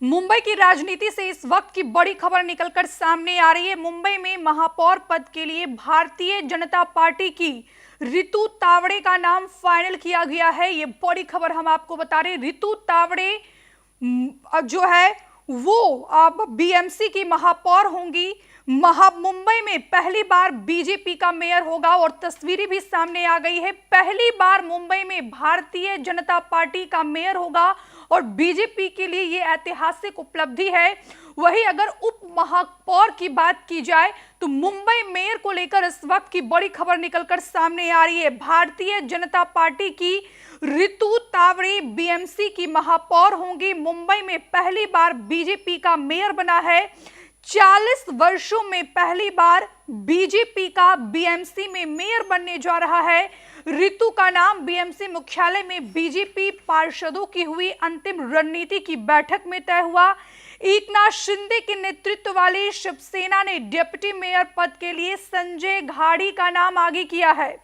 मुंबई की राजनीति से इस वक्त की बड़ी खबर निकलकर सामने आ रही है। मुंबई में महापौर पद के लिए भारतीय जनता पार्टी की रितु तावड़े का नाम फाइनल किया गया है। ये बड़ी खबर हम आपको बता रहे हैं। रितु तावड़े जो है वो अब बीएमसी की महापौर होंगी। मुंबई में पहली बार बीजेपी का मेयर होगा और तस्वीरें भी सामने आ गई है। पहली बार मुंबई में भारतीय जनता पार्टी का मेयर होगा और बीजेपी के लिए यह ऐतिहासिक उपलब्धि है। वहीं अगर उप महापौर की बात की जाए तो मुंबई मेयर को लेकर इस वक्त की बड़ी खबर निकलकर सामने आ रही है। भारतीय जनता पार्टी की रितु तावड़े बीएमसी की महापौर होंगी। मुंबई में पहली बार बीजेपी का मेयर बना है। 40 वर्षों में पहली बार बीजेपी का बीएमसी में मेयर बनने जा रहा है। रितु का नाम बीएमसी मुख्यालय में बीजेपी पार्षदों की हुई अंतिम रणनीति की बैठक में तय हुआ। एकनाथ शिंदे के नेतृत्व वाली शिवसेना ने डिप्टी मेयर पद के लिए संजय घाड़ी का नाम आगे किया है।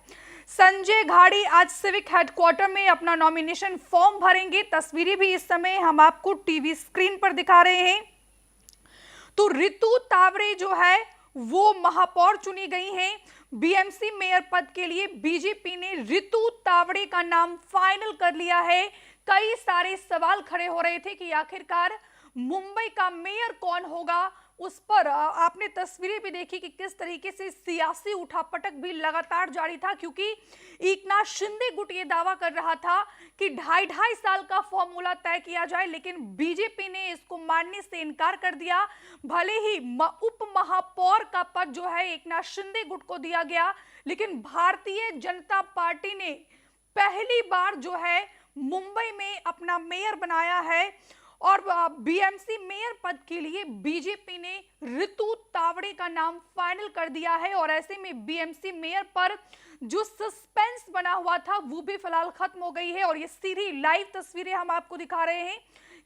संजय घाड़ी आज सिविक हेडक्वार्टर में अपना नॉमिनेशन फॉर्म भरेंगे। तस्वीरें भी इस समय हम आपको टीवी स्क्रीन पर दिखा रहे हैं। तो रितु तावड़े जो है वो महापौर चुनी गई हैं। बीएमसी मेयर पद के लिए बीजेपी ने रितु तावड़े का नाम फाइनल कर लिया है। कई सारे सवाल खड़े हो रहे थे कि आखिरकार मुंबई का मेयर कौन होगा। उस पर आपने तस्वीरें भी देखी कि किस तरीके से सियासी उठापटक भी लगातार जारी था, क्योंकि एकनाथ शिंदे गुट ये दावा कर रहा था कि 2.5 साल का फॉर्मूला तय किया जाए, लेकिन बीजेपी ने इसको मानने से इनकार कर दिया। भले ही उप महापौर का पद जो है एकनाथ शिंदे गुट को दिया गया, लेकिन भारतीय जनता पार्टी ने पहली बार जो है मुंबई में अपना मेयर बनाया है और बीएमसी मेयर पद के लिए बीजेपी ने रितु तावड़े का नाम फाइनल कर दिया है। और ऐसे में बीएमसी मेयर पर जो सस्पेंस बना हुआ था वो भी फिलहाल खत्म हो गई है। और ये सीधी लाइव तस्वीरें हम आपको दिखा रहे हैं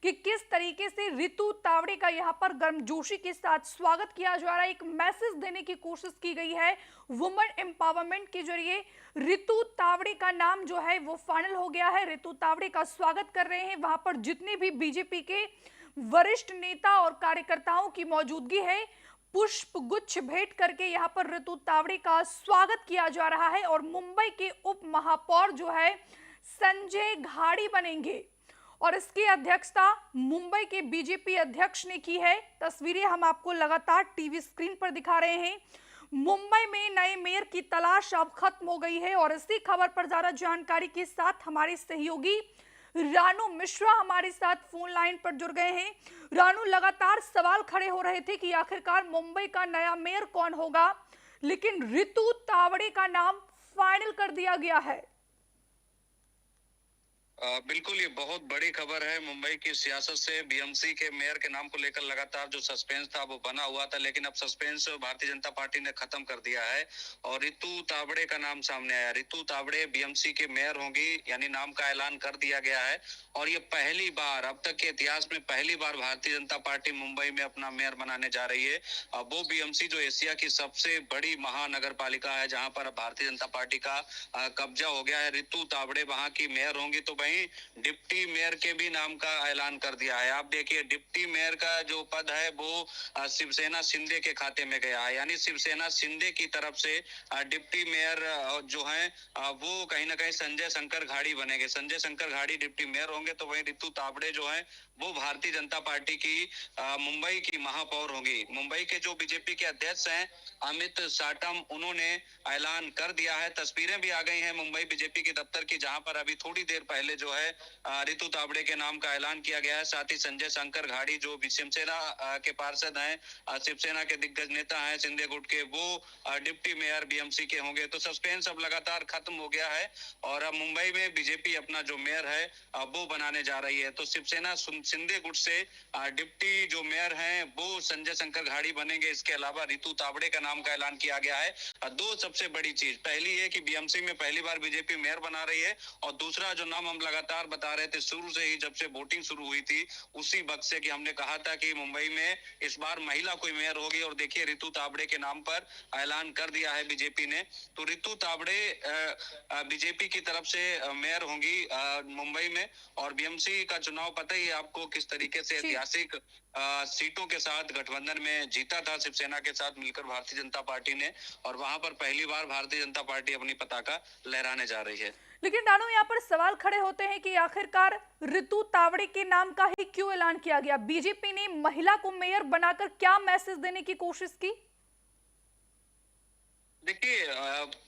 कि किस तरीके से रितु तावड़े का यहाँ पर गर्मजोशी के साथ स्वागत किया जा रहा है। एक मैसेज देने की कोशिश की गई है वुमेन एम्पावरमेंट के जरिए। रितु तावड़े का नाम जो है वो फाइनल हो गया है। रितु तावड़े का स्वागत कर रहे हैं वहां पर जितने भी बीजेपी के वरिष्ठ नेता और कार्यकर्ताओं की मौजूदगी है। पुष्प गुच्छ भेंट करके यहाँ पर रितु तावड़े का स्वागत किया जा रहा है। और मुंबई के उप महापौर जो है संजय घाड़ी बनेंगे और इसकी अध्यक्षता मुंबई के बीजेपी अध्यक्ष ने की है। तस्वीरें हम आपको लगातार टीवी स्क्रीन पर दिखा रहे हैं। मुंबई में नए मेयर की तलाश अब खत्म हो गई है। और इसी खबर पर ज्यादा जानकारी के साथ हमारे सहयोगी रानू मिश्रा हमारे साथ फोन लाइन पर जुड़ गए हैं। रानू, लगातार सवाल खड़े हो रहे थे कि आखिरकार मुंबई का नया मेयर कौन होगा, लेकिन रितु तावड़े का नाम फाइनल कर दिया गया है। बिल्कुल, ये बहुत बड़ी खबर है। मुंबई की सियासत से बीएमसी के मेयर के नाम को लेकर लगातार जो सस्पेंस था वो बना हुआ था, लेकिन अब सस्पेंस भारतीय जनता पार्टी ने खत्म कर दिया है और रितु तावड़े का नाम सामने आया। रितु तावड़े बीएमसी के मेयर होंगी, यानी नाम का ऐलान कर दिया गया है। और ये पहली बार, अब तक के इतिहास में पहली बार भारतीय जनता पार्टी मुंबई में अपना मेयर बनाने जा रही है। वो बीएमसी जो एशिया की सबसे बड़ी महानगर पालिका है, जहां पर भारतीय जनता पार्टी का कब्जा हो गया है। रितु तावड़े वहां की मेयर होंगी। तो वहीं डिप्टी मेयर के भी नाम का ऐलान कर दिया है। आप देखिए, डिप्टी मेयर का जो पद है वो शिवसेना शिंदे के खाते में गया है, यानी शिवसेना शिंदे की तरफ से डिप्टी मेयर जो है वो कहीं ना कहीं संजय शंकर घाड़ी बनेंगे। संजय शंकर घाड़ी डिप्टी मेयर होंगे। तो वहीं रितु तावड़े जो है वो भारतीय जनता पार्टी की मुंबई की महापौर होंगी। मुंबई के जो बीजेपी के अध्यक्ष हैं अमित साटम, उन्होंने ऐलान कर दिया है। तस्वीरें भी आ गई हैं मुंबई बीजेपी के दफ्तर की, जहां पर अभी थोड़ी देर पहले जो है रितु तावड़े के नाम का ऐलान किया गया है। साथ ही संजय शंकर घाड़ी जो शिवसेना के पार्षद हैं, शिवसेना के दिग्गज नेता हैं शिंदे गुट के, वो डिप्टी मेयर बीएमसी के होंगे। तो सस्पेंस अब लगातार खत्म हो गया है और अब मुंबई में बीजेपी अपना जो मेयर है वो बनाने जा रही है। तो शिवसेना शिंदे गुट से डिप्टी जो मेयर हैं वो संजय शंकर घाड़ी बनेंगे। इसके अलावा रितु तावड़े का नाम का ऐलान किया गया है। दो सबसे बड़ी चीज, पहली है कि बीएमसी में पहली बार बीजेपी मेयर बना रही है, और दूसरा जो नाम हम लगातार बता रहे थे शुरू से ही, जब से वोटिंग शुरू हुई थी उसी वक्त से, कि हमने कहा था कि मुंबई में इस बार महिला कोई मेयर होगी। और देखिए, रितु तावड़े के नाम पर ऐलान कर दिया है बीजेपी ने। तो रितु तावड़े बीजेपी की तरफ से मेयर होंगी मुंबई में। और बीएमसी का चुनाव पता ही है को किस तरीके से जी। ऐतिहासिक सीटों के साथ गठबंधन में जीता था शिवसेना के साथ मिलकर भारतीय जनता पार्टी ने, और वहां पर पहली बार भारतीय जनता पार्टी अपनी पताका लहराने जा रही है। लेकिन नानू, यहाँ पर सवाल खड़े होते हैं कि आखिरकार रितु तावड़े के नाम का ही क्यों ऐलान किया गया? बीजेपी ने महिला को मेयर बनाकर क्या मैसेज देने की कोशिश की? देखिए,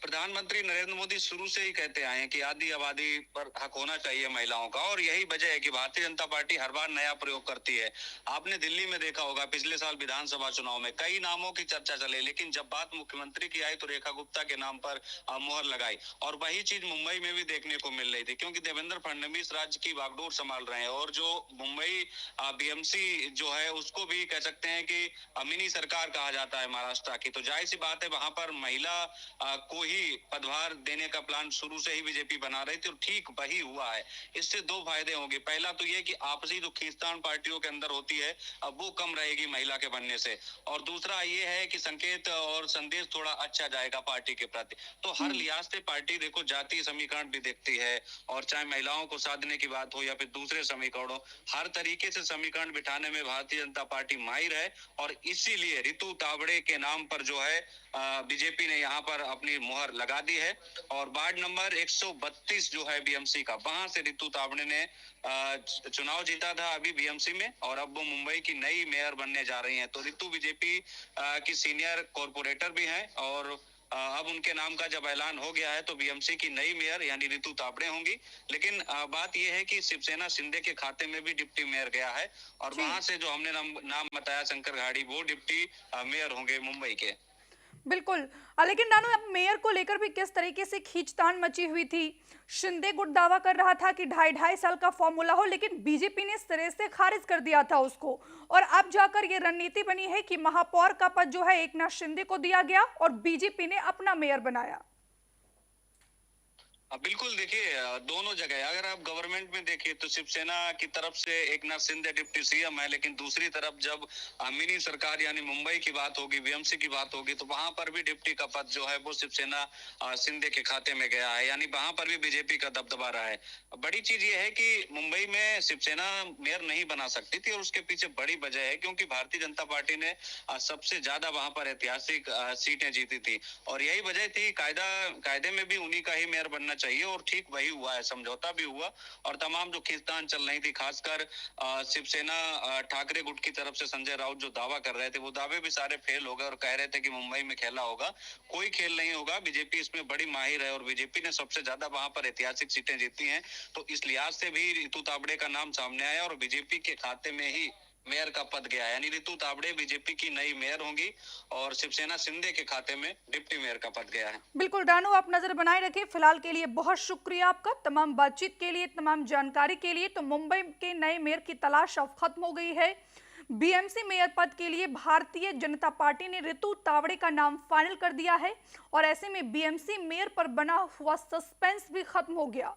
प्रधानमंत्री नरेंद्र मोदी शुरू से ही कहते आए हैं कि आदि आबादी पर हक होना चाहिए महिलाओं का, और यही वजह है कि भारतीय जनता पार्टी हर बार नया प्रयोग करती है। आपने दिल्ली में देखा होगा, पिछले साल विधानसभा चुनाव में कई नामों की चर्चा चले, लेकिन जब बात मुख्यमंत्री की आई तो रेखा गुप्ता के नाम पर मुहर लगाई। और वही चीज मुंबई में भी देखने को मिल रही थी, क्योंकि देवेंद्र फडणवीस राज्य की बागडोर संभाल रहे हैं, और जो मुंबई बीएमसी जो है उसको भी कह सकते हैं कि मिनी सरकार कहा जाता है महाराष्ट्र की। तो जाहिर सी बात है, वहां पर महिला को ही पदभार देने का प्लान शुरू से ही बीजेपी बना रही थी, और ठीक वही हुआ है। इससे दो फायदे होंगे। पहला तो ये कि आपसी जो खींचतान पार्टियों के अंदर होती है अब वो कम रहेगी महिला के बनने से, और दूसरा ये है कि संकेत और संदेश थोड़ा अच्छा जाएगा पार्टी के प्रति। तो हर लिहाज से पार्टी देखो जातीय समीकरण भी देखती है, और चाहे महिलाओं को साधने की बात हो या फिर दूसरे समीकरणों, हर तरीके से समीकरण बिठाने में भारतीय जनता पार्टी माहिर है। और इसीलिए रितु तावड़े के नाम पर जो है बीजेपी ने यहाँ पर अपनी मुहर लगा दी है। और वार्ड नंबर 132 जो है बीएमसी का, वहां से रितु तावड़े ने चुनाव जीता था अभी बीएमसी में, और अब वो मुंबई की नई मेयर बनने जा रही हैं। तो रितु बीजेपी की सीनियर कॉर्पोरेटर भी हैं, और अब उनके नाम का जब ऐलान हो गया है तो बीएमसी की नई मेयर यानी रितु तावड़े होंगी। लेकिन बात यह है कि शिवसेना शिंदे के खाते में भी डिप्टी मेयर गया है, और वहां से जो हमने नाम बताया शंकर घाड़ी, वो डिप्टी मेयर होंगे मुंबई के। बिल्कुल। लेकिन नानू, अब मेयर को लेकर भी किस तरीके से खींचतान मची हुई थी। शिंदे गुट दावा कर रहा था कि 2.5 साल का फॉर्मूला हो, लेकिन बीजेपी ने सिरे से खारिज कर दिया था उसको, और अब जाकर ये रणनीति बनी है कि महापौर का पद जो है एकनाथ शिंदे को दिया गया और बीजेपी ने अपना मेयर बनाया। बिल्कुल। देखिए, दोनों जगह अगर आप गवर्नमेंट में देखिए तो शिवसेना की तरफ से एकनाथ शिंदे डिप्टी सीएम है, लेकिन दूसरी तरफ जब मिनी सरकार यानी मुंबई की बात होगी, बीएमसी की बात होगी, तो वहां पर भी डिप्टी का पद जो है वो शिवसेना शिंदे के खाते में गया है, यानी वहां पर भी बीजेपी का दबदबा रहा है। बड़ी चीज ये है कि मुंबई में शिवसेना मेयर नहीं बना सकती थी, और उसके पीछे बड़ी वजह है क्योंकि भारतीय जनता पार्टी ने सबसे ज्यादा वहां पर ऐतिहासिक सीटें जीती थी, और यही वजह थी। कायदे में भी उन्हीं का ही मेयर बनना चाहिए, और ठीक वही हुआ है, समझौता भी हुआ। और तमाम जो खींचतान चल रही थी, खासकर शिवसेना ठाकरे गुट की तरफ से संजय राउत जो दावा कर रहे थे, वो दावे भी सारे फेल हो गए, और कह रहे थे कि मुंबई में खेला होगा। कोई खेल नहीं होगा, बीजेपी इसमें बड़ी माहिर है, और बीजेपी ने सबसे ज्यादा वहां पर ऐतिहासिक सीटें जीती हैं। तो इस लिहाज से भी रितु तावड़े का नाम सामने आया, और बीजेपी के खाते में ही मेयर का पद गया, यानी रितु तावड़े बीजेपी की नई मेयर होंगी, और शिवसेना शिंदे के खाते में डिप्टी मेयर का पद गया है। बिल्कुल रानू, आप नजर बनाए रखें। फिलहाल के लिए बहुत शुक्रिया आपका, तमाम बातचीत के लिए, तमाम जानकारी के लिए। तो मुंबई के नए मेयर की तलाश अब खत्म हो गई है। बीएमसी मेयर पद के लिए भारतीय जनता पार्टी ने रितु तावड़े का नाम फाइनल कर दिया है, और ऐसे में बीएमसी मेयर पर बना हुआ सस्पेंस भी खत्म हो गया।